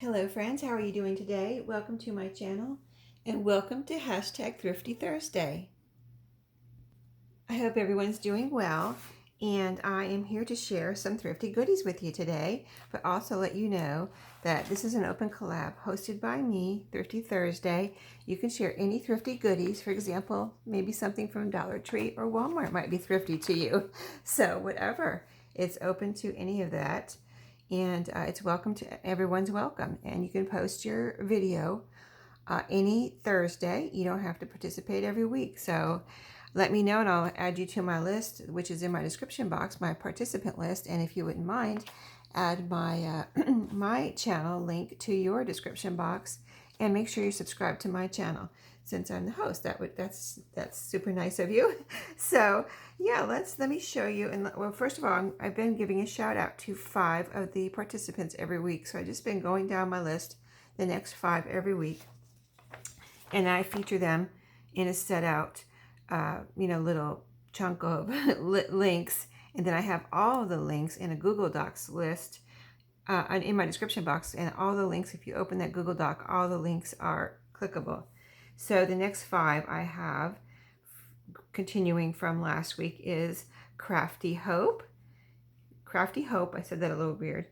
Hello friends, how are you doing today? Welcome to my channel and welcome to Thrifty Thursday. I hope everyone's doing well, and I am here to share some thrifty goodies with you today, but also let you know that this is an open collab hosted by me, Thrifty Thursday. You can share any thrifty goodies. For example, maybe something from Dollar Tree or Walmart might be thrifty to you. So whatever, it's open to any of that. And it's welcome to everyone's welcome. And you can post your video any Thursday. You don't have to participate every week. So let me know and I'll add you to my list, which is in my description box, my participant list. And if you wouldn't mind, add my my channel link to your description box, and make sure you subscribe to my channel since I'm the host. That's super nice of you. So yeah, let me show you. And well, first of all, I've been giving a shout out to 5 of the participants every week. So I've just been going down my list, the next 5 every week, and I feature them in a set out little chunk of links, and then I have all of the links in a Google Docs list in my description box, and all the links, if you open that Google Doc, all the links are clickable. So the next 5 I have, continuing from last week, is Crafty Hope, I said that a little weird,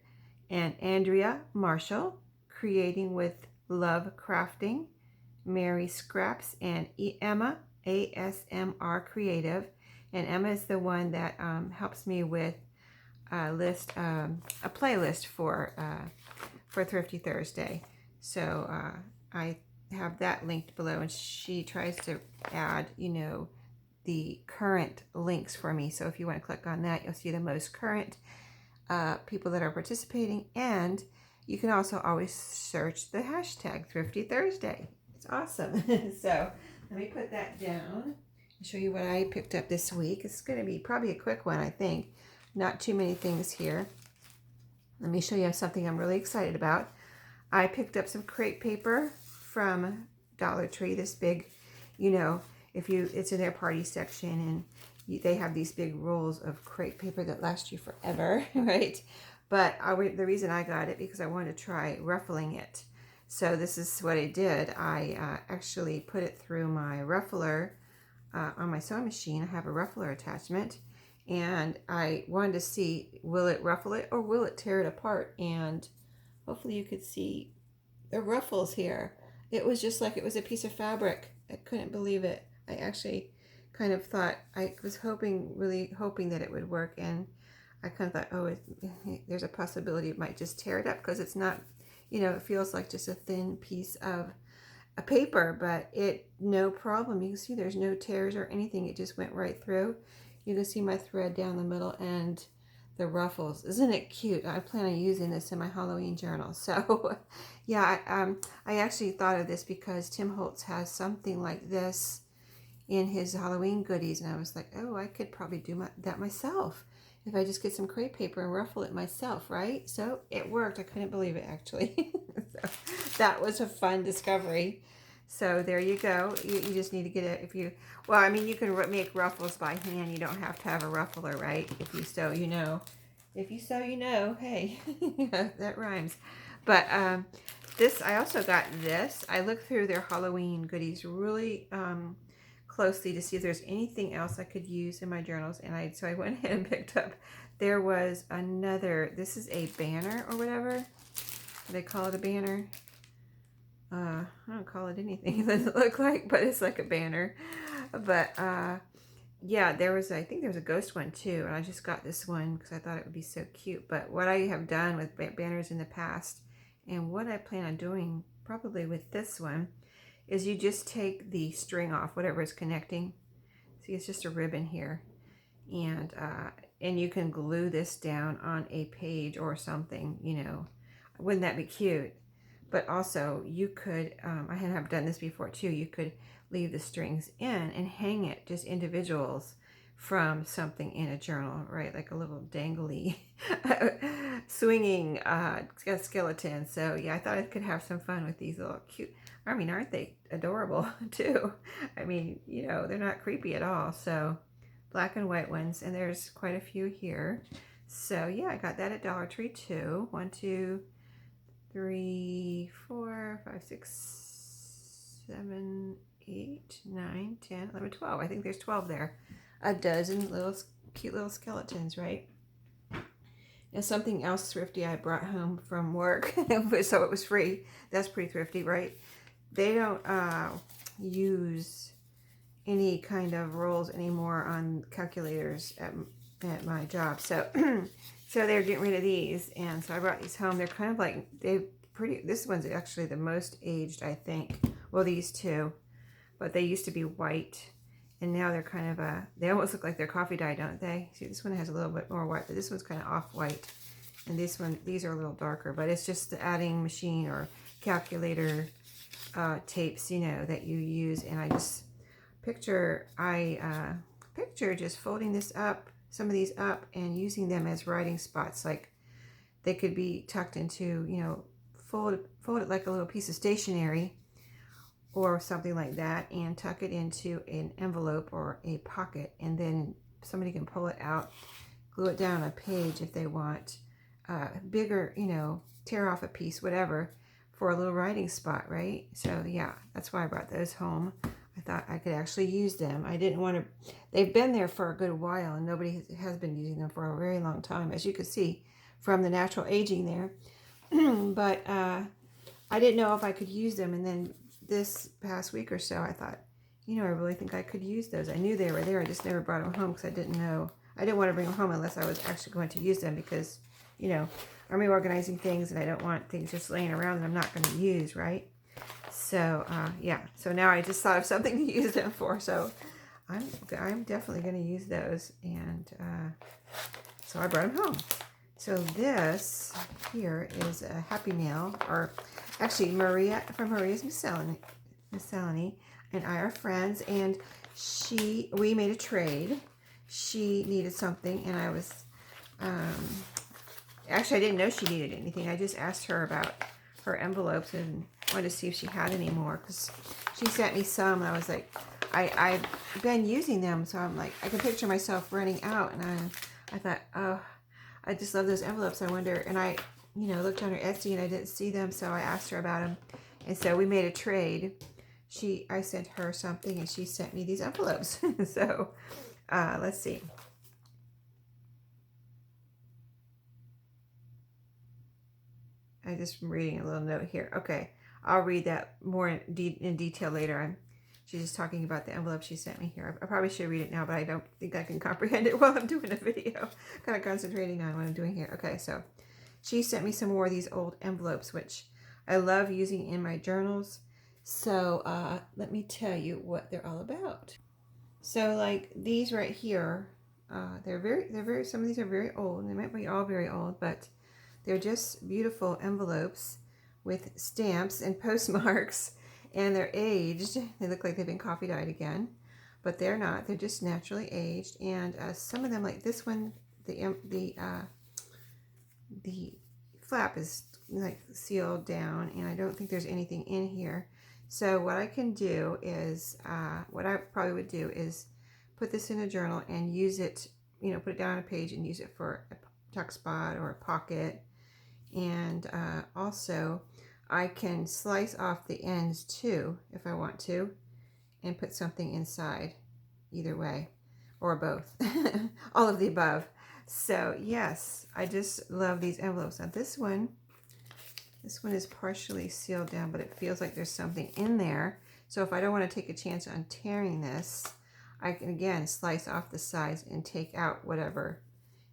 and Andrea Marshall, Creating with Love Crafting, Mary Scraps, and Emma ASMR Creative. And Emma is the one that helps me with a playlist for Thrifty Thursday. So I have that linked below, and she tries to add, the current links for me. So if you want to click on that, you'll see the most current people that are participating, and you can also always search the hashtag Thrifty Thursday. It's awesome. So let me put that down and show you what I picked up this week. It's going to be probably a quick one, I think. Not too many things here. Let me show you something I'm really excited about. I picked up some crepe paper from Dollar Tree. This big, it's in their party section, and they have these big rolls of crepe paper that last you forever, right? But the reason I got it because I wanted to try ruffling it. So this is what I did. I actually put it through my ruffler on my sewing machine. I have a ruffler attachment, and I wanted to see, will it ruffle it or will it tear it apart? And hopefully you could see the ruffles here. It was just like it was a piece of fabric. I couldn't believe it. I actually kind of thought, I was really hoping that it would work, and I kind of thought, oh, there's a possibility it might just tear it up because it's not, it feels like just a thin piece of a paper, but no problem. You can see there's no tears or anything. It just went right through. You can see my thread down the middle and the ruffles. Isn't it cute? I plan on using this in my Halloween journal. So yeah, I actually thought of this because Tim Holtz has something like this in his Halloween goodies, and I was like, oh, I could probably do that myself if I just get some crepe paper and ruffle it myself, right? So it worked. I couldn't believe it, actually. So that was a fun discovery. So there you go. You just need to get it. You can make ruffles by hand. You don't have to have a ruffler, right? If you sew, you know. If you sew, you know. Hey, that rhymes. But I also got this. I looked through their Halloween goodies really closely to see if there's anything else I could use in my journals, and so I went ahead and picked up. There was another. This is a banner or whatever. Do they call it a banner? I don't call it anything. It doesn't look like, but it's like a banner. But yeah, I think there was a ghost one too, and I just got this one because I thought it would be so cute. But what I have done with banners in the past, and what I plan on doing probably with this one, is you just take the string off, whatever is connecting. See, it's just a ribbon here, and you can glue this down on a page or something. Wouldn't that be cute? But also, you could, I have done this before too, you could leave the strings in and hang it, just individuals from something in a journal, right? Like a little dangly, swinging skeleton. So yeah, I thought I could have some fun with these little cute, aren't they adorable too? They're not creepy at all. So black and white ones, and there's quite a few here. So yeah, I got that at Dollar Tree too. 1, 2, 3, 4, 5, 6, 7, 8, 9, 10, 11, 12. I think there's 12 there. A dozen little cute little skeletons, right? And something else thrifty I brought home from work, so it was free. That's pretty thrifty, right? They don't use any kind of rolls anymore on calculators at my job. So so they're getting rid of these, and so I brought these home. They're kind of like, this one's actually the most aged, I think. Well, these two, but they used to be white, and now they're kind of they almost look like they're coffee dye, don't they? See, this one has a little bit more white, but this one's kind of off-white, and these are a little darker, but it's just the adding machine or calculator tapes, you know, that you use. And I just picture just folding some of these up and using them as writing spots. Like they could be tucked into, you know, fold it like a little piece of stationery or something like that, and tuck it into an envelope or a pocket, and then somebody can pull it out, glue it down on a page if they want, bigger, you know, tear off a piece, whatever, for a little writing spot, right? So yeah, that's why I brought those home. I thought I could actually use them. I didn't want to, they've been there for a good while, and nobody has been using them for a very long time, as you can see from the natural aging there. But I didn't know if I could use them, and then this past week or so, I thought, you know, I really think I could use those. I knew they were there. I just never brought them home because I didn't know. I didn't want to bring them home unless I was actually going to use them, because, you know, I'm reorganizing things and I don't want things just laying around that I'm not going to use, right? So, yeah. So now I just thought of something to use them for. So I'm definitely going to use those. And so I brought them home. So this here is a Happy Mail, or actually Maria from Maria's Miscellany, and I are friends, and we made a trade. She needed something, and I was, actually I didn't know she needed anything. I just asked her about her envelopes and wanted to see if she had any more, because she sent me some, and I was like, I've been using them, so I'm like, I can picture myself running out, and I thought, oh, I just love those envelopes. I wonder, and I, you know, looked on her Etsy and I didn't see them, so I asked her about them, and so we made a trade. I sent her something and she sent me these envelopes. So let's see. I just am reading a little note here. Okay, I'll read that more in detail later. She's just talking about the envelope she sent me here. I probably should read it now, but I don't think I can comprehend it while I'm doing a video. Kind of concentrating on what I'm doing here. Okay, so she sent me some more of these old envelopes, which I love using in my journals. So let me tell you what they're all about. So like these right here, some of these are very old. They might be all very old, but they're just beautiful envelopes with stamps and postmarks, and they're aged. They look like they've been coffee dyed again, but they're not. They're just naturally aged. And some of them, like this one, the flap is like sealed down, and I don't think there's anything in here. So what I can do is, what I probably would do is put this in a journal and use it, you know, put it down on a page and use it for a tuck spot or a pocket. And also I can slice off the ends too if I want to, and put something inside, either way, or both. All of the above. So yes, I just love these envelopes. Now this one is partially sealed down, but it feels like there's something in there. So if I don't want to take a chance on tearing this, I can again slice off the sides and take out whatever,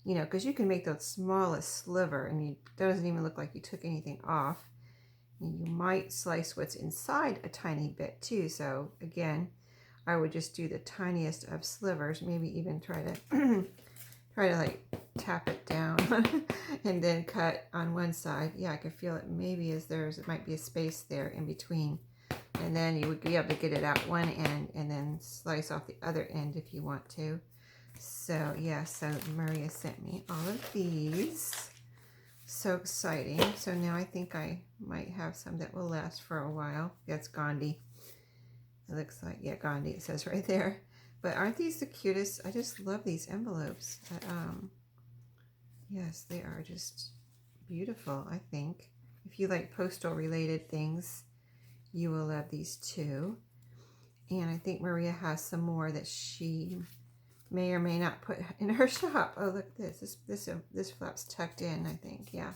you know, because you can make the smallest sliver and it doesn't even look like you took anything off. And you might slice what's inside a tiny bit too. So again, I would just do the tiniest of slivers, maybe even try to like tap it down and then cut on one side. Yeah, I can feel it. Maybe it might be a space there in between. And then you would be able to get it out one end and then slice off the other end if you want to. So yeah, so Maria sent me all of these. So exciting. So now I think I might have some that will last for a while. That's Gandhi. It looks like, yeah, Gandhi, it says right there. But aren't these the cutest? I just love these envelopes. Yes, they are just beautiful, I think. if you like postal related things, you will love these too. And I think Maria has some more that she may or may not put in her shop. Oh, look at this. This flap's tucked in, I think. Yeah.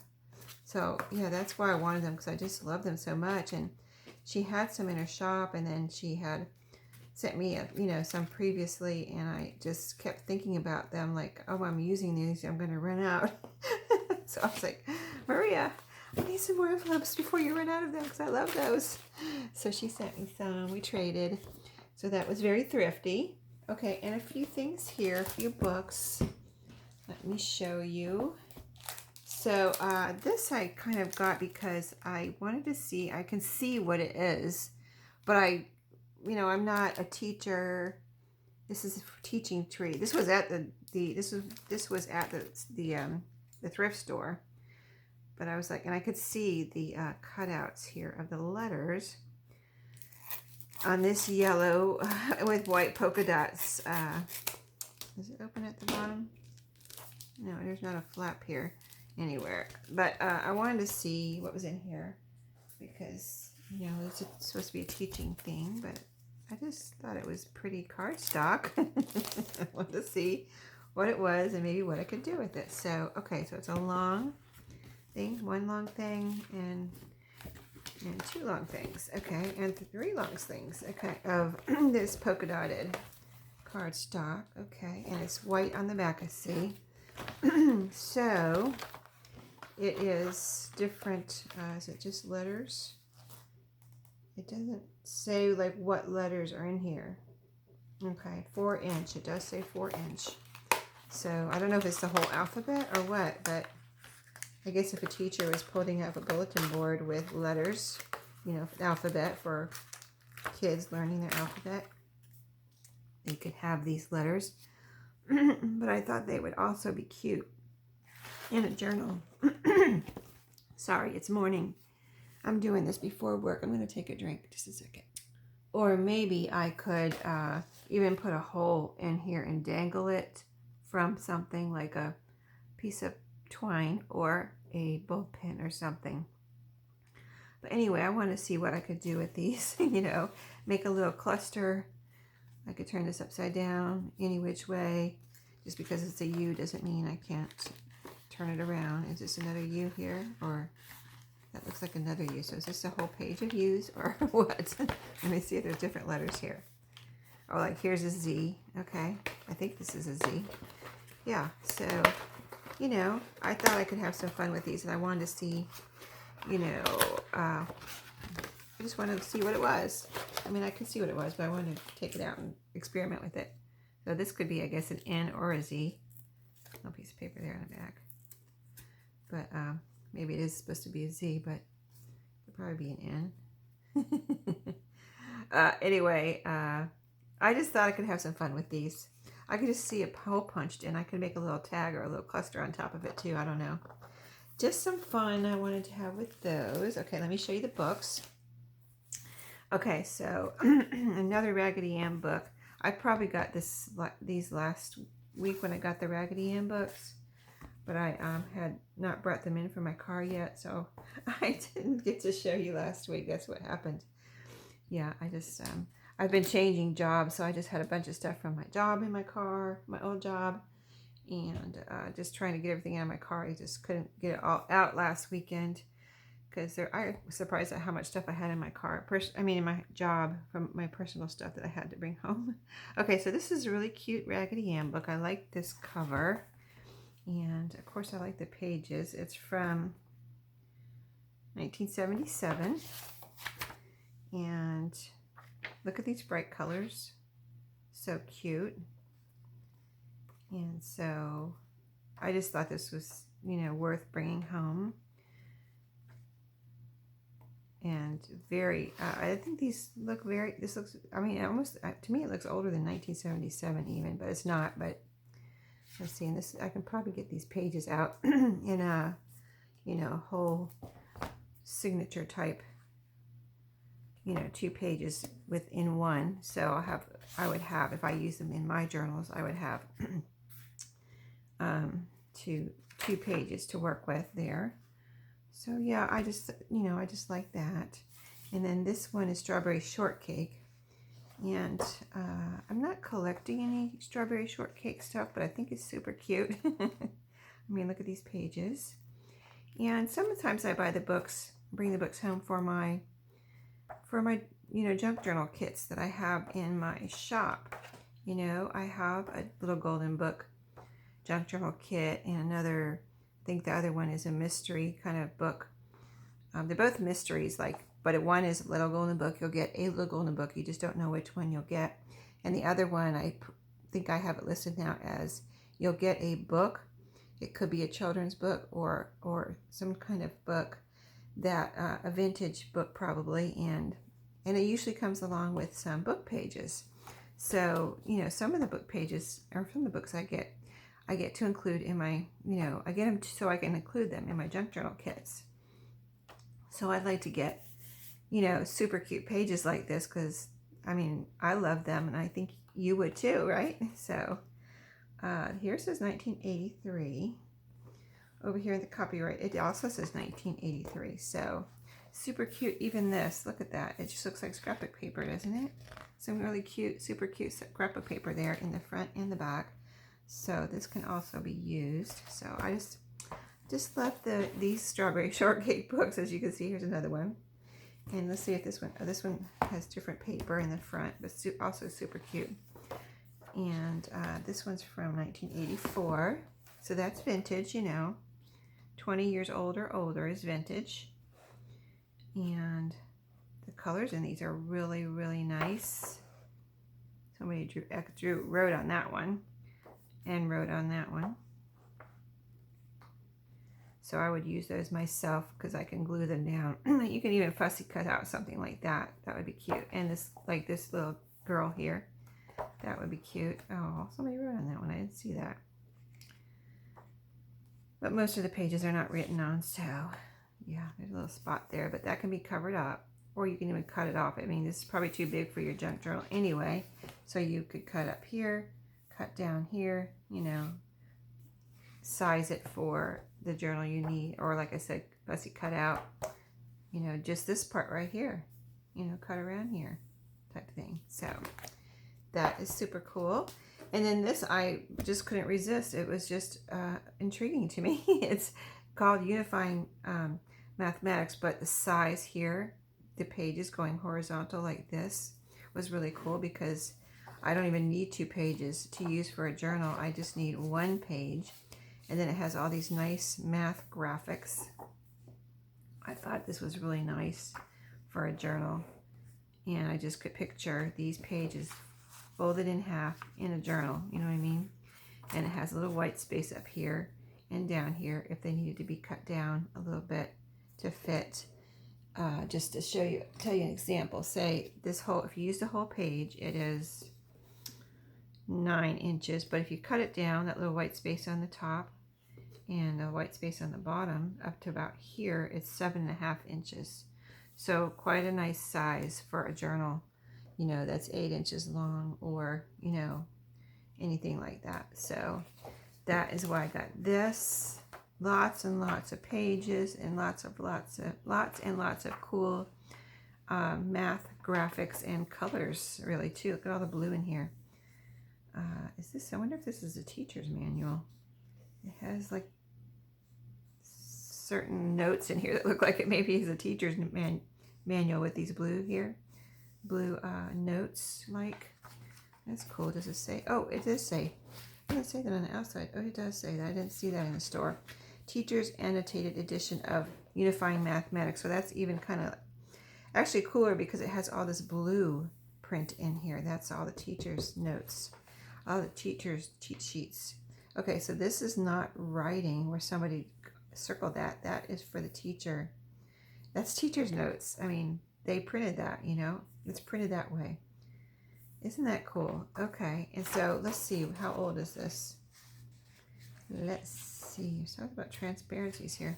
So, yeah, that's why I wanted them, because I just love them so much. And she had some in her shop, and then she had sent me, some previously, and I just kept thinking about them, like, oh, I'm using these. I'm going to run out. So I was like, Maria, I need some more envelopes before you run out of them, because I love those. So she sent me some. We traded. So that was very thrifty. Okay, and a few things here, a few books. Let me show you. So this I kind of got because I wanted to see, I can see what it is, but I'm not a teacher. This is a teaching tree. This was at this was at the thrift store, but I was like, and I could see the cutouts here of the letters on this yellow with white polka dots. Does it open at the bottom? No, there's not a flap here anywhere. But I wanted to see what was in here because, it's supposed to be a teaching thing, but I just thought it was pretty cardstock. I wanted to see what it was and maybe what I could do with it. So, okay, so it's a long thing, one long thing, and two long things, okay, and three long things, okay, of this polka dotted cardstock, okay, and it's white on the back, I see. So it is different. Is it just letters? It doesn't say like what letters are in here. Okay, 4-inch. It does say 4-inch. So I don't know if it's the whole alphabet or what, but I guess if a teacher was putting up a bulletin board with letters, alphabet for kids learning their alphabet, they could have these letters. But I thought they would also be cute in a journal. Sorry, it's morning. I'm doing this before work. I'm going to take a drink. Just a second. Or maybe I could even put a hole in here and dangle it from something like a piece of twine or a bullpen or something. But anyway, I want to see what I could do with these. Make a little cluster. I could turn this upside down any which way. Just because it's a U doesn't mean I can't turn it around. Is this another U here? Or that looks like another U. So is this a whole page of U's or what? Let me see if there's different letters here. Oh, like here's a Z. Okay. I think this is a Z. Yeah. So, I thought I could have some fun with these, and I wanted to see, I just wanted to see what it was. I mean, I could see what it was, but I wanted to take it out and experiment with it. So this could be, I guess, an N or a Z. No piece of paper there on the back. But maybe it is supposed to be a Z, but it could probably be an N. Anyway, I just thought I could have some fun with these. I could just see a hole punched in. I could make a little tag or a little cluster on top of it too. I don't know. Just some fun I wanted to have with those. Okay, let me show you the books. Okay, so another Raggedy Ann book. I probably got these last week when I got the Raggedy Ann books, but I had not brought them in for my car yet, so I didn't get to show you last week. That's what happened. Yeah, I just I've been changing jobs, so I just had a bunch of stuff from my job in my car, my old job, and just trying to get everything out of my car. I just couldn't get it all out last weekend because I was surprised at how much stuff I had in my car. in my job, from my personal stuff that I had to bring home. Okay, so this is a really cute Raggedy Ann book. I like this cover, and of course I like the pages. It's from 1977, and look at these bright colors. So cute. And so I just thought this was, worth bringing home. And very, I think these look almost, to me it looks older than 1977 even, but it's not. But let's see, and this, I can probably get these pages out in a, whole signature type, 2 pages within one. So I would have, if I use them in my journals, I would have two pages to work with there. So yeah, I just, I just like that. And then this one is strawberry shortcake. And I'm not collecting any strawberry shortcake stuff, but I think it's super cute. I mean, look at these pages. And sometimes I buy the books, bring the books home for my junk journal kits that I have in my shop. I have a little golden book junk journal kit and another, I think the other one is a mystery kind of book. They're both mysteries, but one is a little golden book. You'll get a little golden book. You just don't know which one you'll get. And the other one, I think I have it listed now as you'll get a book. It could be a children's book or some kind of book that a vintage book probably, and it usually comes along with some book pages. So some of the book pages are from the books I get to include in my I get them so I can include them in my junk journal kits. So I'd like to get super cute pages like this, because I mean I love them and I think you would too, right? So here says 1983. Over here in the copyright, it also says 1983. So super cute. Even this, look at that. It just looks like scrapbook paper, doesn't it? Some really cute, super cute scrapbook paper there in the front and the back. So this can also be used. So I just love these strawberry shortcake books. As you can see, here's another one. And let's see if this one has different paper in the front, but also super cute. And this one's from 1984. So that's vintage, 20 years old or older is vintage. And the colors in these are really, really nice. Somebody wrote on that one and wrote on that one. So I would use those myself because I can glue them down. You can even fussy cut out something like that. That would be cute. And this little girl here, that would be cute. Oh, somebody wrote on that one. I didn't see that. But most of the pages are not written on, so yeah, there's a little spot there, but that can be covered up, or you can even cut it off. I mean, this is probably too big for your junk journal anyway, so you could cut up here, cut down here, size it for the journal you need, or like I said, fussy cut out, just this part right here, cut around here type thing. So that is super cool. And then this, I just couldn't resist. It was just intriguing to me. It's called Unifying Mathematics, but the size here, the pages going horizontal like this, was really cool because I don't even need 2 pages to use for a journal. I just need 1 page. And then it has all these nice math graphics. I thought this was really nice for a journal. And I just could picture these pages folded in half in a journal, you know what I mean? And it has a little white space up here and down here if they needed to be cut down a little bit to fit. Just to tell you an example, say if you use the whole page, it is 9 inches, but if you cut it down, that little white space on the top and the white space on the bottom up to about here, it's 7.5 inches. So quite a nice size for a journal, that's 8 inches long, or, anything like that. So that is why I got this. Lots and lots of pages and lots and lots of cool math graphics and colors, really, too. Look at all the blue in here. I wonder if this is a teacher's manual. It has like certain notes in here that look like it maybe is a teacher's manual with these blue notes. That's cool. Does it say? Oh, it does say. It doesn't say that on the outside. Oh, it does say that. I didn't see that in the store. Teacher's Annotated Edition of Unifying Mathematics. So that's even kind of actually cooler because it has all this blue print in here. That's all the teacher's notes, all the teacher's cheat sheets. Okay, so this is not writing where somebody circled that. That is for the teacher. That's teacher's notes. I mean, they printed that, it's printed that way. Isn't that cool? Okay, and so let's see, how old is this? Let's see, sorry about transparencies here.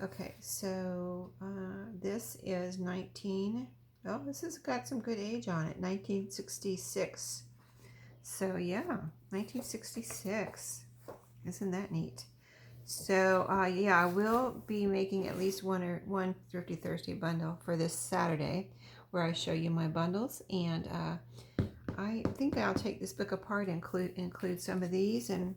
Okay, so this is this has got some good age on it, 1966. So yeah, 1966. Isn't that neat? So yeah, I will be making at least one Thrifty Thursday bundle for this Saturday, where I show you my bundles. And I think I'll take this book apart and include some of these and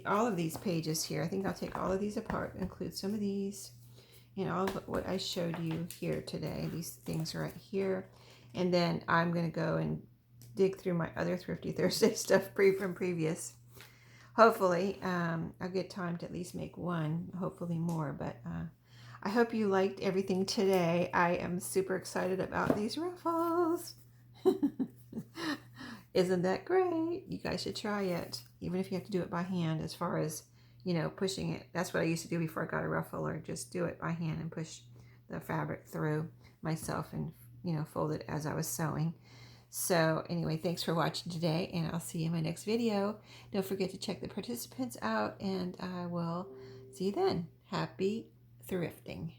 all of these pages here. I think I'll take all of these apart, include some of these, and all of what I showed you here today. These things right here, and then I'm gonna go and dig through my other Thrifty Thursday stuff from previous. Hopefully, I'll get time to at least make one, hopefully more, but I hope you liked everything today. I am super excited about these ruffles. Isn't that great? You guys should try it, even if you have to do it by hand, as far as, you know, pushing it. That's what I used to do before I got a ruffle, or just do it by hand and push the fabric through myself and, you know, fold it as I was sewing. So anyway, thanks for watching today, and I'll see you in my next video. Don't forget to check the participants out, and I will see you then. Happy thrifting.